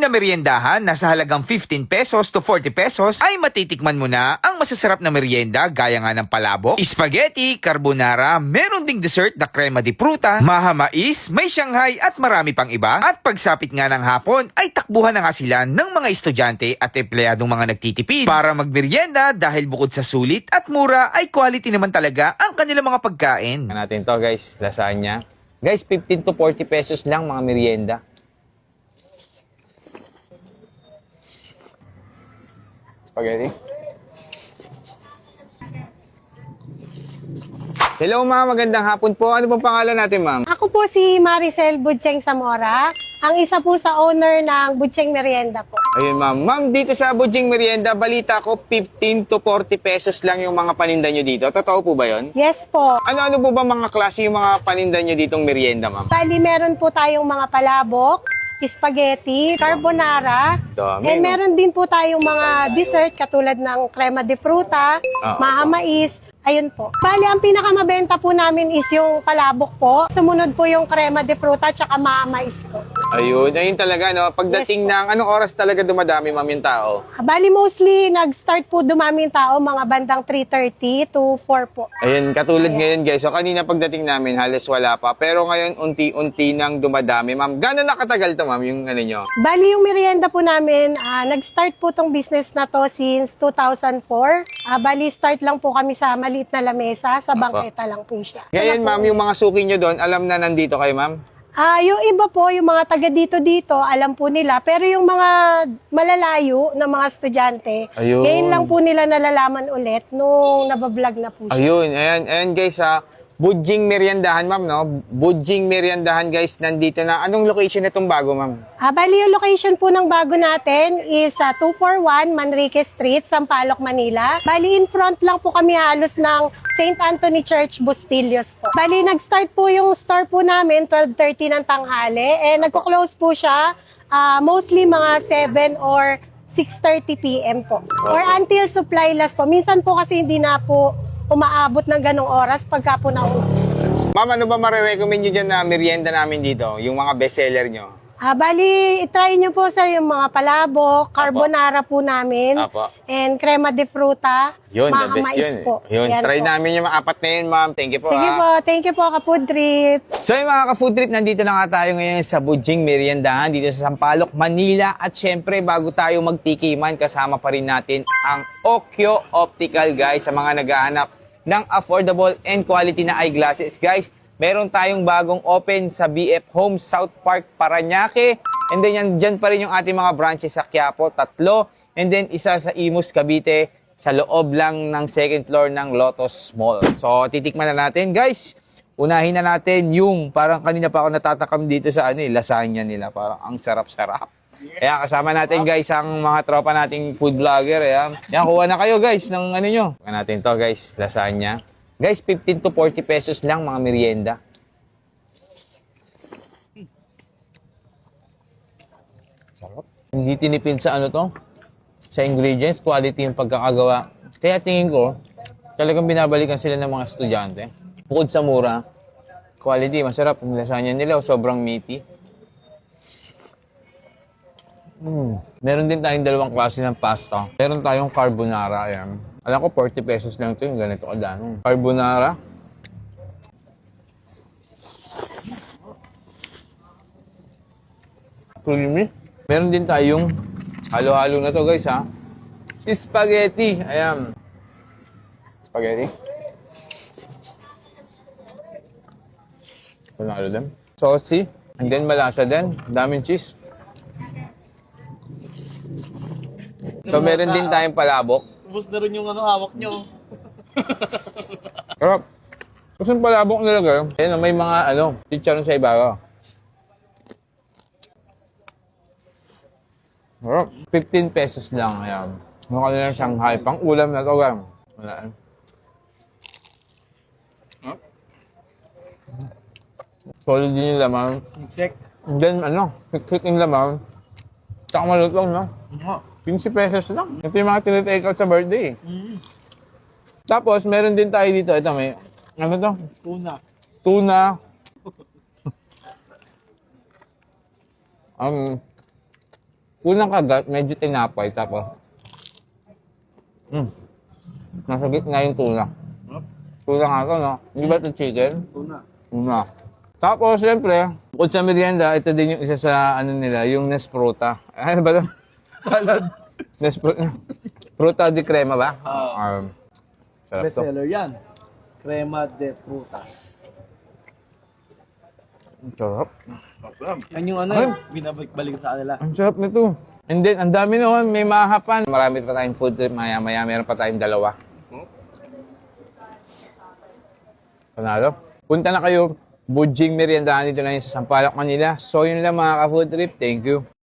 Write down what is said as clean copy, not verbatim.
na meryendahan na sa halagang 15 pesos to 40 pesos ay matitikman mo na ang masasarap na meryenda gaya nga ng palabok, spaghetti, carbonara, meron ding dessert na crema di pruta, maha mais, may Shanghai at marami pang iba. At pagsapit nga ng hapon ay takbuhan na nga sila ng mga estudyante at empleyadong mga nagtitipid para magmeryenda dahil bukod sa sulit at mura ay quality naman talaga ang kanilang mga pagkain. Natin to guys, lasagna. Guys, 15 to 40 pesos lang mga merienda. Spaghetti. Hello ma'am, magandang hapon po. Ano pong pangalan natin ma'am? Ako po si Maricel Budcheng Zamora, ang isa po sa owner ng Budcheng Merienda po. Ayun ma'am. Ma'am, dito sa Budjing Merienda, balita ko 15 to 40 pesos lang yung mga paninda nyo dito. Totoo po ba yun? Yes po. Ano-ano po ba mga klase yung mga paninda nyo ditong merienda ma'am? Bali, meron po tayong mga palabok, spaghetti, carbonara, Dami, and no? meron din po tayong mga dessert katulad ng crema de fruta, maha mais. Ayun po. Bali, ang pinakamabenta po namin is yung palabok po. Sumunod po yung crema de fruta tsaka maha mais po. Ayun talaga no. Pagdating Yes, ng anong oras talaga dumadami ma'am yung tao? Bali, mostly nag-start po dumami yung tao mga bandang 3:30 to 4 po. Ayun, katulad ngayon guys. So kanina pagdating namin halos wala pa. Pero ngayon unti-unti nang dumadami ma'am. Gano'n nakatagal to ma'am yung ano nyo? Bali, yung merienda po namin, nag-start po tong business na to since 2004. Bali, start lang po kami sa maliit na lamesa, sa bangketa lang po siya. Ngayon ma'am, yung mga suki nyo doon, alam na nandito kayo ma'am? Yung iba po, yung mga taga dito, alam po nila. Pero yung mga malalayo na mga estudyante, Ayun. ngayon lang po nila nalalaman ulit nung nabablog na po siya. Ayun, ayan guys Budjing Meriendahan ma'am no? Budjing Meriendahan guys, nandito na. Anong location itong bago ma'am? Bali, yung location po ng bago natin is 241 Manrique Street, Sampaloc, Manila. Bali, in front lang po kami halos ng St. Anthony Church, Bustillos po. Bali, nag-start po yung store po namin 12:30 ng tanghali. Nagko-close po siya mostly mga 7 or 6:30 p.m. po. Or until supply last po. Minsan po kasi hindi na po umaabot ng ganong oras pagka po naubos. Ma'am, ano ba marirecommend nyo dyan na merienda namin dito? Yung mga bestseller nyo? Bali, itry nyo po sa yung mga palabok, carbonara po namin, Apo. and crema de fruta, Yun, the maha best mais yun. po. Yun, Yan try po. namin yung mga apat na yun ma'am. Thank you po Sige po, thank you po, Kafood Trip. So yung mga ka-food trip, nandito na nga tayo ngayon sa Budjing Meriendahan dito sa Sampaloc, Manila. At syempre, bago tayo magtikiman, kasama pa rin natin ang Okyo Optical guys sa mga naghahanap ng affordable and quality na eyeglasses. Guys, meron tayong bagong open sa BF Homes South Park, Parañaque. And then dyan pa rin yung ating mga branches sa Quiapo, 3. And then isa sa Imus, Cavite, sa loob lang ng second floor ng Lotus Mall. So titikman na natin guys. Unahin na natin yung parang kanina pa ako natatakam dito sa lasagna nila. Parang ang sarap-sarap. Kaya kasama natin guys ang mga tropa nating food vlogger. Ayan, kuha na kayo guys ng nyo. Kuha natin to guys, lasagna. Guys, 15 to 40 pesos lang mga merienda. Sarap. Hindi tinipid sa sa ingredients, quality yung pagkakagawa. Kaya tingin ko, talagang binabalikan sila ng mga estudyante. Bukod sa mura, quality, masarap. Yung lasagna nila, sobrang meaty. Meron din tayong dalawang klase ng pasta. Meron tayong carbonara, ayan. Alam ko, 40 pesos lang ito, yung ganito kadano. Carbonara. Creamy. Meron din tayong halo-halo na to guys ha. Spaghetti, ayan. Spaghetti. Panalo din. Saucy. And then malasa din. Daming cheese. So, meron din tayong palabok. Ubus na rin yung hawak nyo. Sarap. Kasi yung palabok nilagay, may mga chicharon sa ibabaw. Sarap. 15 pesos lang. Ayan. Mukha nila Shanghai. Pang ulam na to, gang. Wala. Huh? Solid din yung laman. Exact. And then, hit yung laman. Tsaka malutong, no? 15 pesos lang. Ito yung mga tinitake out sa birthday. Tapos, meron din tayo dito. Ito, may, Tuna. Tuna. Unang kagat, medyo tinapay. Tapos, nasa gitna yung tuna. Tuna nga ito, no? Hindi ba ito chicken? Tuna. Tapos, siyempre, bukod sa merienda, ito din yung isa sa, ano nila, yung Nespruta. Ano ba ito? Salad. Fruta di crema ba? Sarap Best to. seller yan. Crema de frutas. Ang sarap. Yan yung ano Ay. yung binabalik sa kanila. Ang sarap nito. And then, ang dami naman, may mahapan. Marami pa tayong food trip, maya-maya, meron pa tayong dalawa. Panalo. Punta na kayo, Bujing Meriendahan dito lang yun sa Sampaloc, Manila. So yun lang mga ka-food trip. Thank you.